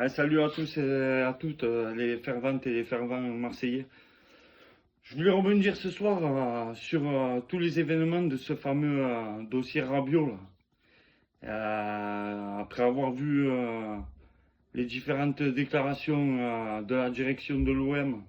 Salut à tous et à toutes, les ferventes et les fervents marseillais. Je voulais rebondir ce soir sur tous les événements de ce fameux dossier Rabiot, là. Après avoir vu les différentes déclarations de la direction de l'OM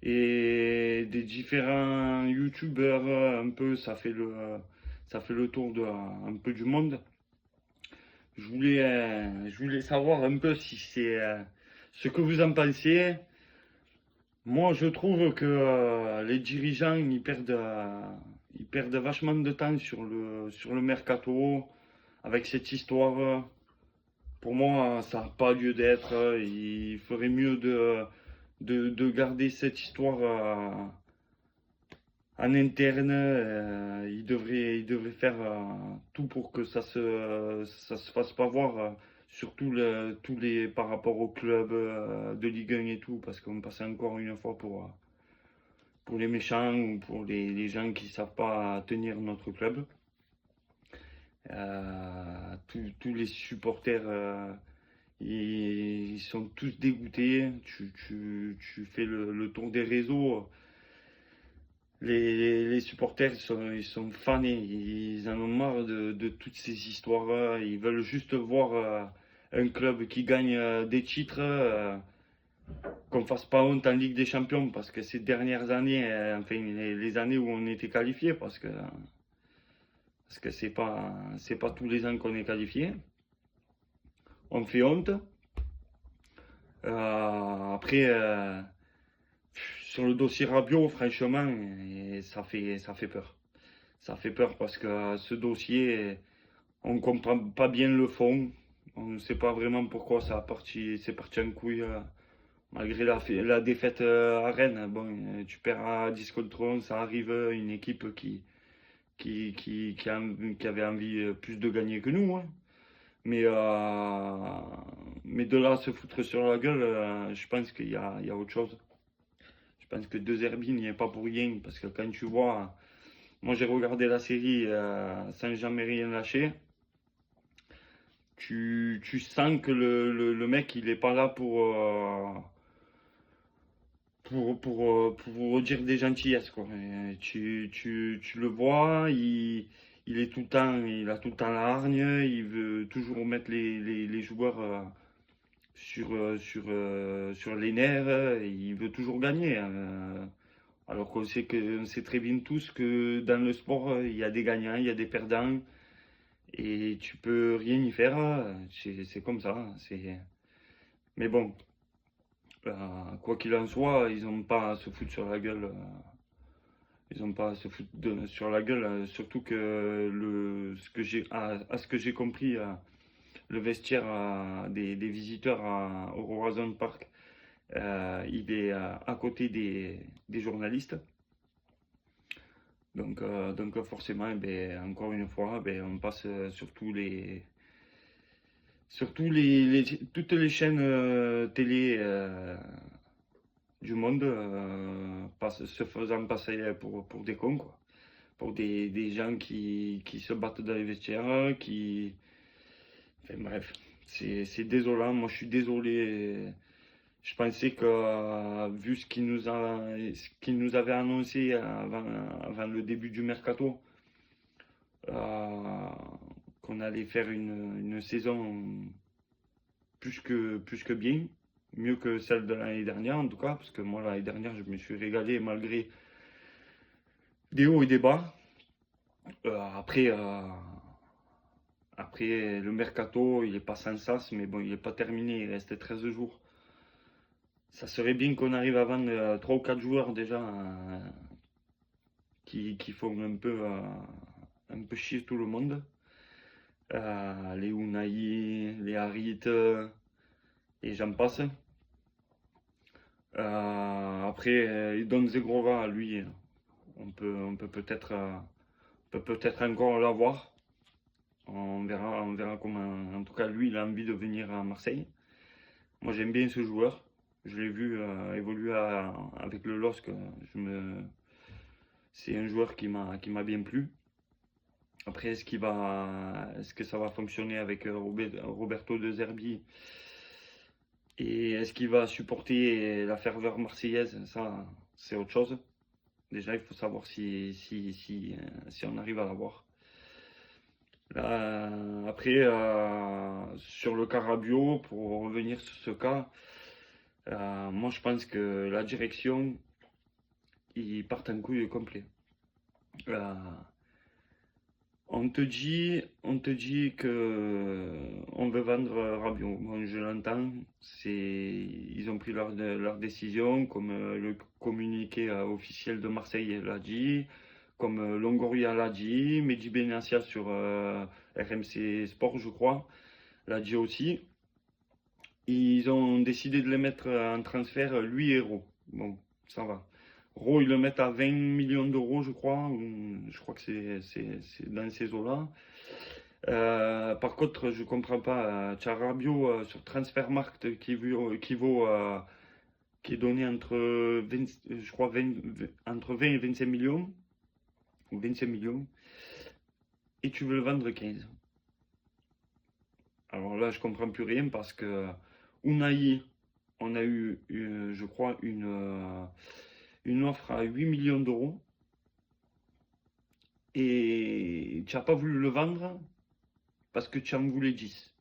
et des différents youtubeurs, un peu, ça fait le tour de un peu du monde. Je voulais savoir un peu si c'est ce que vous en pensez. Moi, je trouve que les dirigeants, ils perdent vachement de temps sur le mercato avec cette histoire. Pour moi, ça n'a pas lieu d'être. Il ferait mieux de garder cette histoire en interne. Il devrait faire tout pour que ça se fasse pas voir. Surtout tous les par rapport au club de Ligue 1 et tout, parce qu'on passait encore une fois pour les méchants ou pour les gens qui savent pas tenir notre club. Tous les supporters, ils sont tous dégoûtés. Tu fais le tour des réseaux. Les supporters, ils sont fanés. Ils en ont marre de toutes ces histoires-là. Ils veulent juste voir un club qui gagne des titres. Qu'on fasse pas honte en Ligue des Champions parce que ces dernières années, enfin les années où on était qualifié, parce que c'est pas tous les ans qu'on est qualifié, on fait honte. Après, sur le dossier Rabiot, franchement, ça fait peur. Ça fait peur parce que ce dossier, on comprend pas bien le fond. On ne sait pas vraiment pourquoi c'est parti en couille. Malgré la défaite à Rennes, bon, tu perds à 10 contre 11, ça arrive, une équipe qui avait envie plus de gagner que nous, hein. Mais, euh, mais de là à se foutre sur la gueule, je pense il y a autre chose. Je pense que De Zerbi n'y est pas pour rien, parce que quand tu vois, moi j'ai regardé la série sans jamais rien lâcher, tu sens que le mec il est pas là pour vous redire des gentillesses, quoi. Et tu le vois, il est tout le temps, il a tout le temps la hargne, il veut toujours mettre les joueurs sur les nerfs, et il veut toujours gagner. Alors on sait très bien tous que dans le sport, il y a des gagnants, il y a des perdants, et tu peux rien y faire. C'est comme ça. Mais bon, quoi qu'il en soit, ils n'ont pas à se foutre sur la gueule. Ils ont pas à se foutre sur la gueule, surtout que à ce que j'ai compris, le vestiaire des visiteurs au Horizon Park, il est à côté des journalistes. Donc forcément, eh ben, encore une fois, ben, on passe sur toutes les chaînes télé du monde, se faisant passer pour des cons, quoi. Pour des gens qui se battent dans les vestiaires, qui... Enfin bref, c'est désolant, moi je suis désolé. Je pensais que, vu ce qu'il nous avait annoncé avant le début du mercato, euh, qu'on allait faire une saison plus que bien, mieux que celle de l'année dernière en tout cas, parce que moi l'année dernière je me suis régalé malgré des hauts et des bas. Après, après, le mercato, il est pas sans sas, mais bon, il est pas terminé, il reste 13 jours. Ça serait bien qu'on arrive à vendre 3 ou 4 joueurs déjà qui font un peu chier tout le monde. Les Unai, les Harit, et j'en passe. Après, Don Zegrova, lui, on peut peut-être encore l'avoir. On verra comment. En tout cas, lui, il a envie de venir à Marseille. Moi, j'aime bien ce joueur. Je l'ai vu évoluer avec le LOSC. C'est un joueur qui m'a bien plu. Après, est-ce que ça va fonctionner avec Roberto De Zerbi? Et est-ce qu'il va supporter la ferveur marseillaise? Ça, c'est autre chose. Déjà, il faut savoir si on arrive à l'avoir. Après, sur le cas Rabiot, pour revenir sur ce cas, moi je pense que la direction, ils partent en couille complet. Euh, on te dit que on veut vendre Rabiot. Bon, je l'entends. Ils ont pris leur décision, comme le communiqué officiel de Marseille l'a dit, comme Longoria l'a dit, Mehdi Benassia sur RMC Sport, je crois, l'a dit aussi. Ils ont décidé de les mettre en transfert, lui et Ro. Bon, ça va. Ro, ils le mettent à 20 millions d'euros, je crois. Je crois que c'est dans ces eaux-là. Par contre, je comprends pas. T'as Rabiot sur Transfermarkt qui est donné entre 20, je crois entre 20 et 25 millions, ou 25 millions, et tu veux le vendre 15. Alors là, je comprends plus rien parce que Unai, on a eu, je crois, une offre à 8 millions d'euros et tu n'as pas voulu le vendre parce que tu en voulais 10.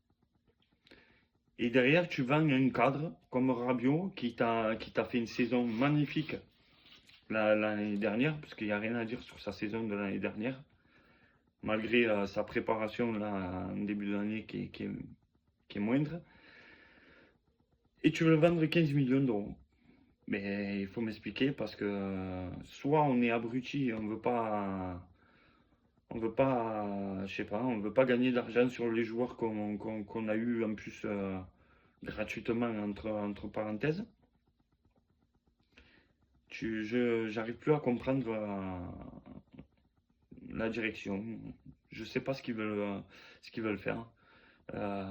Et derrière, tu vends un cadre comme Rabiot qui t'a fait une saison magnifique l'année dernière, parce qu'il n'y a rien à dire sur sa saison de l'année dernière, malgré sa préparation là, en début d'année qui est moindre. Et tu veux le vendre 15 millions d'euros. Mais il faut m'expliquer parce que soit on est abruti, on veut pas, je sais pas, on veut pas gagner d'argent sur les joueurs qu'on a eu en plus gratuitement entre parenthèses. J'arrive plus à comprendre la direction. Je sais pas ce qu'ils veulent faire. Euh,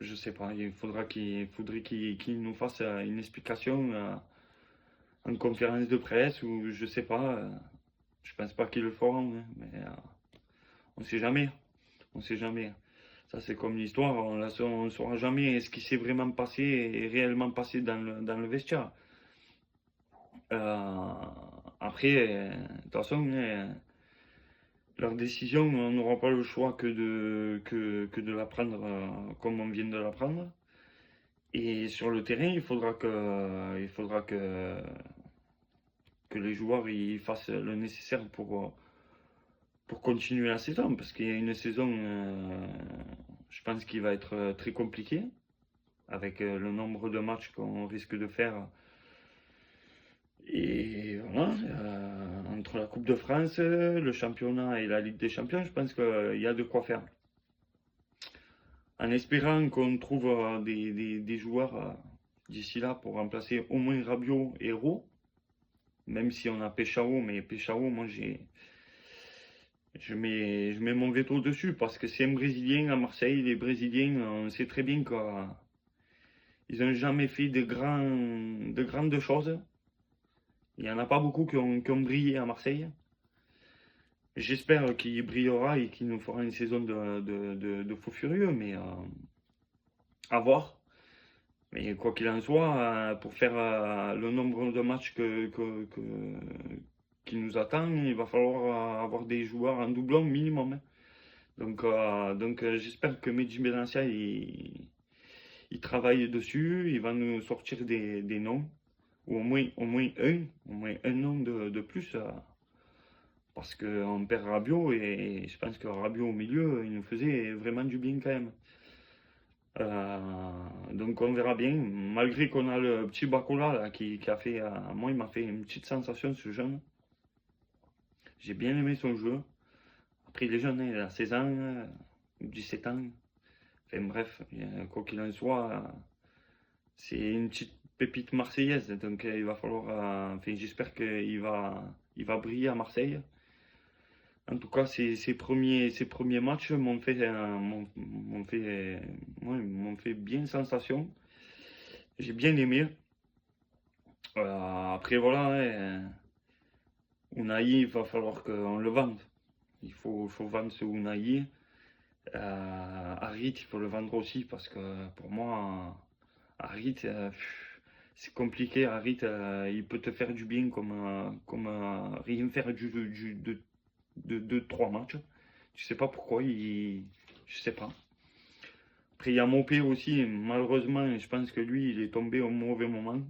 je sais pas. Il faudrait qu'ils nous fassent une explication en conférence de presse ou je sais pas. Je pense pas qu'ils le feront, hein, mais on sait jamais. On sait jamais. Ça, c'est comme l'histoire, on ne saura jamais ce qui s'est vraiment passé et réellement passé dans le vestiaire. Euh, Après, de toute façon, leur décision, on n'aura pas le choix que de la prendre comme on vient de la prendre. Et sur le terrain, il faudra que les joueurs ils fassent le nécessaire pour continuer la saison, parce qu'il y a une saison, je pense, qui va être très compliquée, avec le nombre de matchs qu'on risque de faire. Et voilà, entre la Coupe de France, le championnat et la Ligue des Champions, je pense qu'il y a de quoi faire. En espérant qu'on trouve des joueurs d'ici là pour remplacer au moins Rabiot et Hérault, même si on a Peshao, mais Peshao, moi je mets mon veto dessus parce que c'est un Brésilien à Marseille. Les Brésiliens, on sait très bien qu'ils n'ont jamais fait de grandes choses. Il n'y en a pas beaucoup qui ont brillé à Marseille. J'espère qu'il brillera et qu'il nous fera une saison de fou furieux, mais à voir. Mais quoi qu'il en soit, pour faire le nombre de matchs qui nous attend, il va falloir avoir des joueurs en doublon minimum, hein. Donc, j'espère que Mehdi Benassia il travaille dessus, il va nous sortir des noms, ou au moins un nom de plus, parce qu'on perd Rabiot et je pense que Rabiot au milieu, il nous faisait vraiment du bien quand même. Donc on verra bien, malgré qu'on a le petit Bacola là, qui a fait, moi il m'a fait une petite sensation ce jeune. J'ai bien aimé son jeu. Après il est jeune, hein, il a 16 ans, 17 ans. Enfin bref, quoi qu'il en soit, c'est une petite pépite marseillaise. Donc il va falloir, enfin j'espère qu'il va briller à Marseille. En tout cas, ces premiers matchs m'ont fait bien sensation. J'ai bien aimé. Après, voilà, hein, Unai, il va falloir qu'on le vende. Il faut vendre ce Unai. Harit, il faut le vendre aussi parce que pour moi, Harit, c'est compliqué. Harit, il peut te faire du bien comme rien faire de 3 matchs. Tu sais pas pourquoi, je sais pas. Après, il y a Mopé aussi. Malheureusement, je pense que lui, il est tombé au mauvais moment.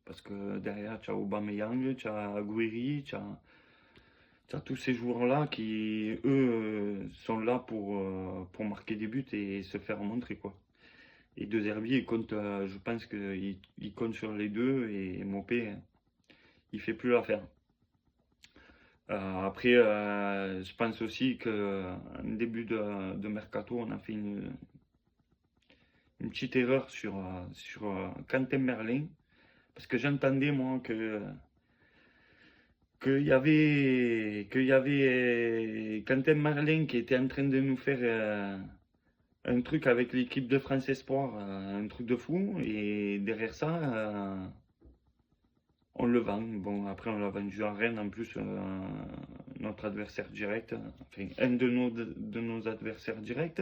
Parce que derrière, tu as Aubameyang, tu as Guiri, tu as tous ces joueurs-là qui, eux, sont là pour marquer des buts et se faire montrer, quoi. Et De Zerbi, il compte, je pense qu'il compte sur les deux et Mopé, il fait plus l'affaire. Après, je pense aussi qu'en début de mercato, on a fait une petite erreur sur Quentin Merlin. Parce que j'entendais, moi, qu'il y avait Quentin Merlin qui était en train de nous faire un truc avec l'équipe de France Espoir, un truc de fou. Et derrière ça, on le vend. Bon, après, on l'a vendu à Rennes, en plus, notre adversaire direct, enfin, un de nos adversaires directs.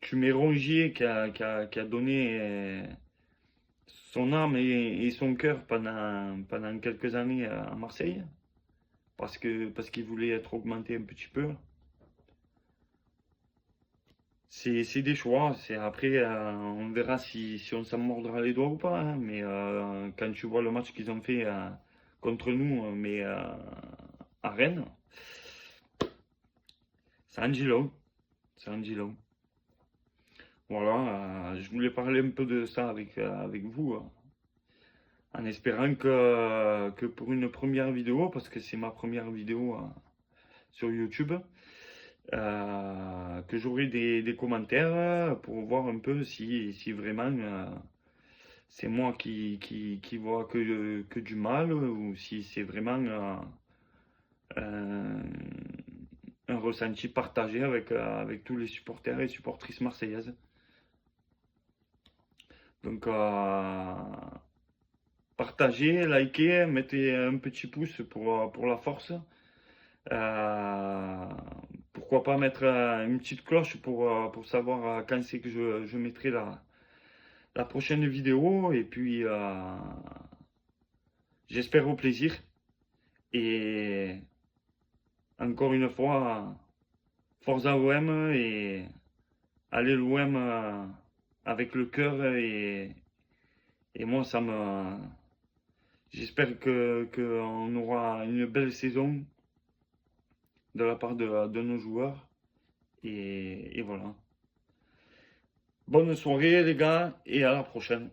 Tu mets Rongier qui a donné son âme et son cœur pendant quelques années à Marseille, parce qu'il voulait être augmenté un petit peu. C'est des choix. Après, on verra si on s'en mordra les doigts ou pas, hein. Mais quand tu vois le match qu'ils ont fait contre nous, mais à Rennes, c'est un long. C'est un long. Voilà, je voulais parler un peu de ça avec vous, en espérant que pour une première vidéo, parce que c'est ma première vidéo sur YouTube, que j'aurai des commentaires pour voir un peu si vraiment c'est moi qui vois que du mal ou si c'est vraiment un, un ressenti partagé avec tous les supporters et supportrices marseillaises. Donc, partagez, likez, mettez un petit pouce pour la force. Euh, Pourquoi pas mettre une petite cloche pour savoir quand c'est que je mettrai la prochaine vidéo. Et puis, j'espère au plaisir. Et encore une fois, Forza OM et allez l'OM avec le cœur. Et moi, j'espère qu'on aura une belle saison de la part de nos joueurs. Et voilà. Bonne soirée les gars et à la prochaine.